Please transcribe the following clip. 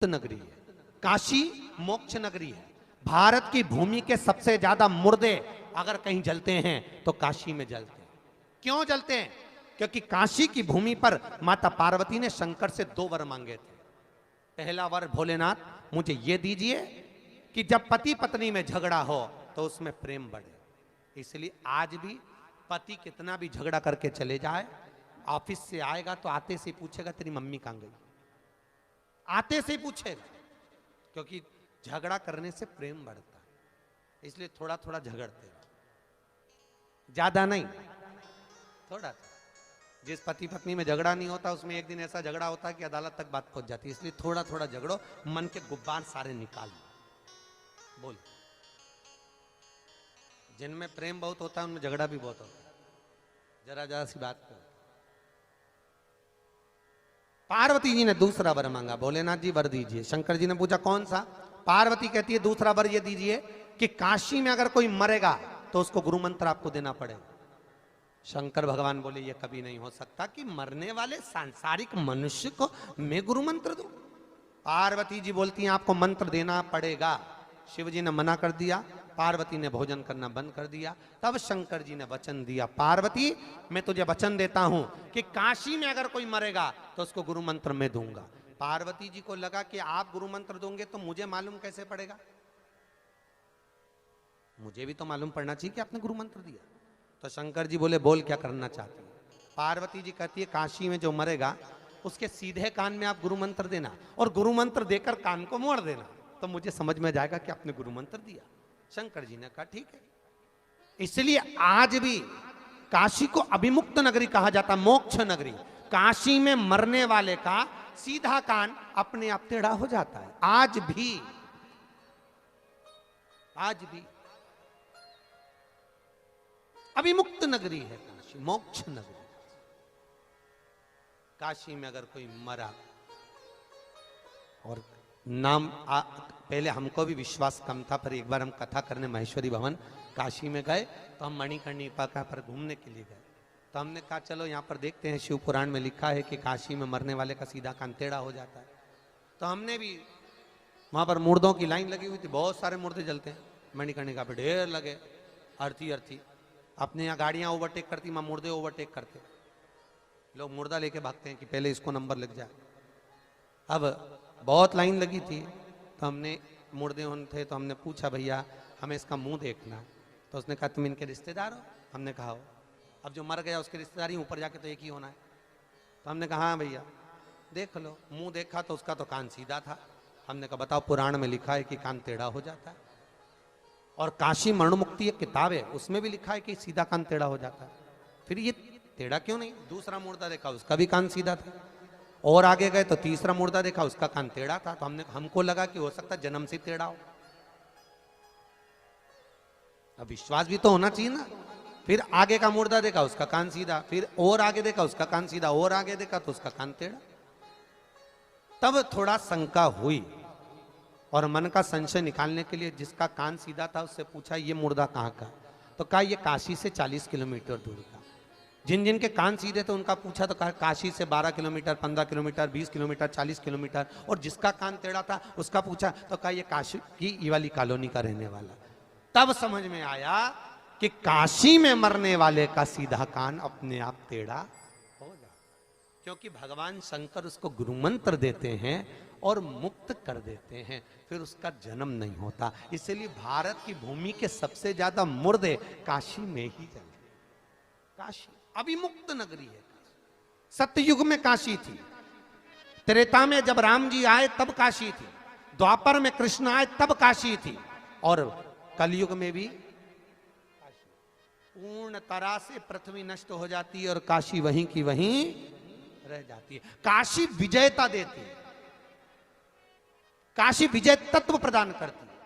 नगरी है, काशी मोक्ष नगरी है। भारत की भूमि के सबसे ज्यादा मुर्दे अगर कहीं जलते हैं तो काशी में जलते हैं। क्यों जलते हैं? क्योंकि काशी की भूमि पर माता पार्वती ने शंकर से 2 वर मांगे थे। पहला वर, भोलेनाथ मुझे ये दीजिए कि जब पति पत्नी में झगड़ा हो तो उसमें प्रेम बढ़े। इसलिए आज भी पति कितना भी झगड़ा करके चले जाए, ऑफिस से आएगा तो आते से पूछेगा तेरी मम्मी कहां गई, आते से पूछेगा, क्योंकि झगड़ा करने से प्रेम बढ़ता है। इसलिए थोड़ा थोड़ा झगड़ते रहो, ज्यादा नहीं, थोड़ा। जिस पति पत्नी में झगड़ा नहीं होता उसमें एक दिन ऐसा झगड़ा होता है कि अदालत तक बात पहुंच जाती है। इसलिए थोड़ा थोड़ा झगड़ो, मन के गुब्बार सारे निकाल लो। बोल, जिनमें प्रेम बहुत होता है उनमें झगड़ा भी बहुत होता है। जरा जरा सी बात करो। पार्वती जी ने दूसरा वर मांगा, भोलेनाथ जी वर दीजिए। शंकर जी ने पूछा कौन सा? पार्वती कहती है दूसरा वर ये दीजिए कि काशी में अगर कोई मरेगा तो उसको गुरु मंत्र आपको देना पड़ेगा। शंकर भगवान बोले ये कभी नहीं हो सकता कि मरने वाले सांसारिक मनुष्य को मैं गुरु मंत्र दूं। पार्वती जी बोलती हैं आपको मंत्र देना पड़ेगा। शिव जी ने मना कर दिया, पार्वती ने भोजन करना बंद कर दिया। तब शंकर जी ने वचन दिया, पार्वती मैं तुझे वचन देता हूं कि काशी में अगर कोई मरेगा तो उसको गुरु मंत्र मैं दूंगा। पार्वती जी को लगा कि आप गुरु मंत्र दोगे तो मुझे मालूम कैसे पड़ेगा, मुझे भी तो मालूम पड़ना चाहिए कि आपने गुरु मंत्र दिया। तो शंकर जी बोले बोल क्या करना चाहती है? पार्वती जी कहती है काशी में जो मरेगा उसके सीधे कान में आप गुरु मंत्र देना और गुरु मंत्र देकर कान को मोड़ देना, तो मुझे समझ में जाएगा कि आपने गुरु मंत्र दिया। शंकर जी ने कहा ठीक है। इसलिए आज भी काशी को अभिमुक्त नगरी कहा जाता, मोक्ष नगरी। काशी में मरने वाले का सीधा कान अपने आप टेढ़ा हो जाता है। आज भी अभिमुक्त नगरी है काशी, मोक्ष नगरी। काशी में अगर कोई मरा और नाम पहले हमको भी विश्वास कम था, पर एक बार हम कथा करने महेश्वरी भवन काशी में गए तो हम मणिकर्णिका पर घूमने के लिए गए। तो हमने कहा चलो यहाँ पर देखते हैं, शिव पुराण में लिखा है कि काशी में मरने वाले का सीधा कान टेढ़ा हो जाता है। तो हमने भी वहाँ पर मुर्दों की लाइन लगी हुई थी, बहुत सारे मुर्दे जलते हैं मणिकर्णिका पे, ढेर लगे, अर्थी। अपने यहाँ गाड़ियाँ ओवरटेक करती, वहाँ मुर्दे ओवरटेक करते। लोग मुर्दा लेके भागते हैं कि पहले इसको नंबर लग जाए। अब बहुत लाइन लगी थी तो हमने, मुर्दे थे तो हमने पूछा भैया हमें इसका मुंह देखना है। तो उसने कहा तुम इनके रिश्तेदार हो? हमने कहा हो। अब जो मर गया उसके रिश्तेदारी ऊपर जाके तो एक ही होना है। तो हमने कहा हाँ भैया देख लो। मुंह देखा तो उसका तो कान सीधा था। हमने कहा बताओ पुराण में लिखा है कि कान टेढ़ा हो जाता है, और काशी मरण मुक्ति एक किताब है उसमें भी लिखा है कि सीधा कान टेढ़ा हो जाता है, फिर ये टेढ़ा क्यों नहीं? दूसरा मुर्दा देखा उसका भी कान सीधा था, और आगे गए तो तीसरा मुर्दा देखा उसका कान टेढ़ा था। तो हमको लगा कि हो सकता है जन्म से टेढ़ा हो। अब विश्वास भी तो होना चाहिए ना। फिर आगे का मुर्दा देखा उसका कान सीधा, फिर और आगे देखा उसका कान सीधा, और आगे देखा तो उसका कान टेढ़ा। तब थोड़ा शंका हुई और मन का संशय निकालने के लिए जिसका कान सीधा था उससे पूछा ये मुर्दा कहाँ का? तो कहा ये काशी से 40 किलोमीटर दूर का। जिन जिन के कान सीधे थे उनका पूछा तो कहा काशी से 12 किलोमीटर, 15 किलोमीटर, 20 किलोमीटर, 40 किलोमीटर। और जिसका कान टेढ़ा था उसका पूछा तो कहा ये काशी की ये वाली कॉलोनी का रहने वाला। तब समझ में आया कि काशी में मरने वाले का सीधा कान अपने आप टेढ़ा हो जाता, क्योंकि भगवान शंकर उसको गुरु मंत्र देते हैं और मुक्त कर देते हैं, फिर उसका जन्म नहीं होता। इसलिए भारत की भूमि के सबसे ज्यादा मुर्दे काशी में ही जले। काशी अभिमुक्त नगरी है। सत्ययुग में काशी थी, त्रेता में जब राम जी आए तब काशी थी, द्वापर में कृष्ण आए तब काशी थी, और कलयुग में भी काशी। पूर्ण तरह से पृथ्वी नष्ट हो जाती है और काशी वहीं की वहीं रह जाती है। काशी विजयता देती है, काशी विजय तत्व प्रदान करती है।